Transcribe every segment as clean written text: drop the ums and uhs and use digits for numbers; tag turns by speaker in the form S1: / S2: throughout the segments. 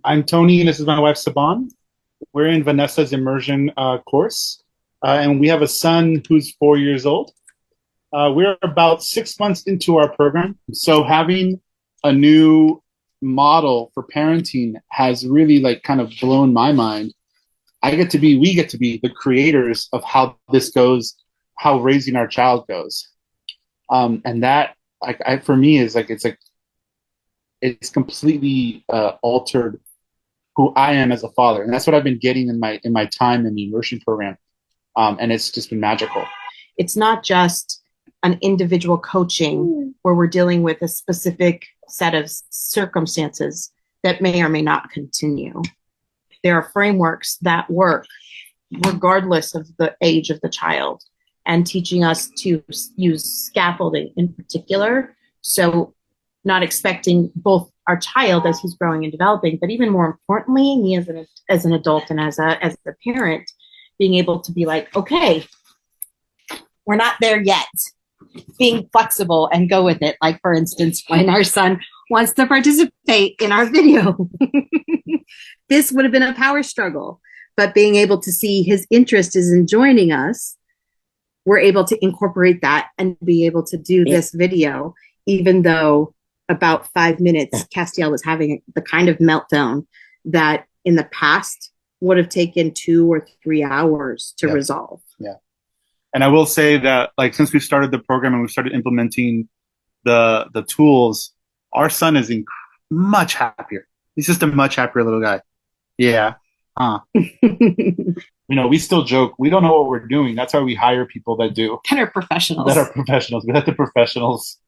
S1: I'm Tony, and this is my wife, Siobhan. We're in Vanessa's Immersion course, and we have a son who's 4 years old. We're about 6 months into our program, so having a new model for parenting has really kind of blown my mind. We get to be the creators of how this goes, how raising our child goes, and that for me is it's completely altered who I am as a father, and that's what I've been getting in my time in the immersion program, and it's just been magical.
S2: It's not just an individual coaching where we're dealing with a specific set of circumstances that may or may not continue. There are frameworks that work regardless of the age of the child, and teaching us to use scaffolding in particular. So not expecting both our child as he's growing and developing, but even more importantly, me as an adult and as a parent, being able to be like, okay, we're not there yet. Being flexible and go with it. Like, for instance, when our son wants to participate in our video, this would have been a power struggle, but being able to see his interest is in joining us, we're able to incorporate that and be able to do this video, even though about 5 minutes, Castiel was having the kind of meltdown that in the past would have taken 2 or 3 hours to resolve.
S1: Yeah. And I will say that, since we started the program and we started implementing the tools, our son is much happier. He's just a much happier little guy. Yeah. We still joke. We don't know what we're doing. That's why we hire people that do.
S2: That are professionals.
S1: We let the professionals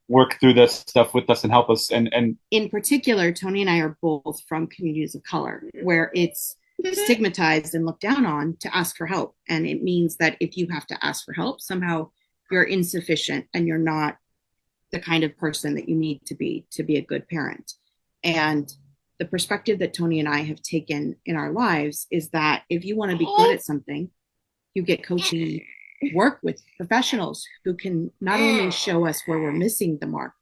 S1: work through this stuff with us and help us. And
S2: in particular, Tony and I are both from communities of color where it's stigmatized and looked down on to ask for help. And it means that if you have to ask for help, somehow you're insufficient and you're not the kind of person that you need to be a good parent. And the perspective that Tony and I have taken in our lives is that if you want to be good at something, you get coaching, work with professionals who can not only show us where we're missing the mark,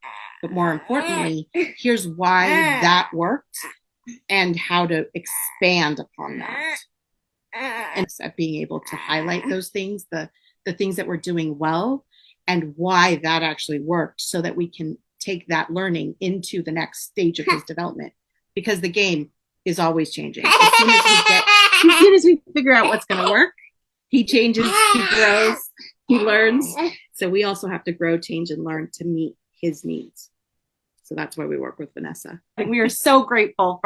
S2: but more importantly, here's why that worked and how to expand upon that. And being able to highlight those things, the things that we're doing well and why that actually worked, so that we can take that learning into the next stage of his development. Because the game is always changing. As soon as we figure out what's going to work, he changes, he grows, he learns. So we also have to grow, change, and learn to meet his needs. So that's why we work with Vanessa. We are so grateful for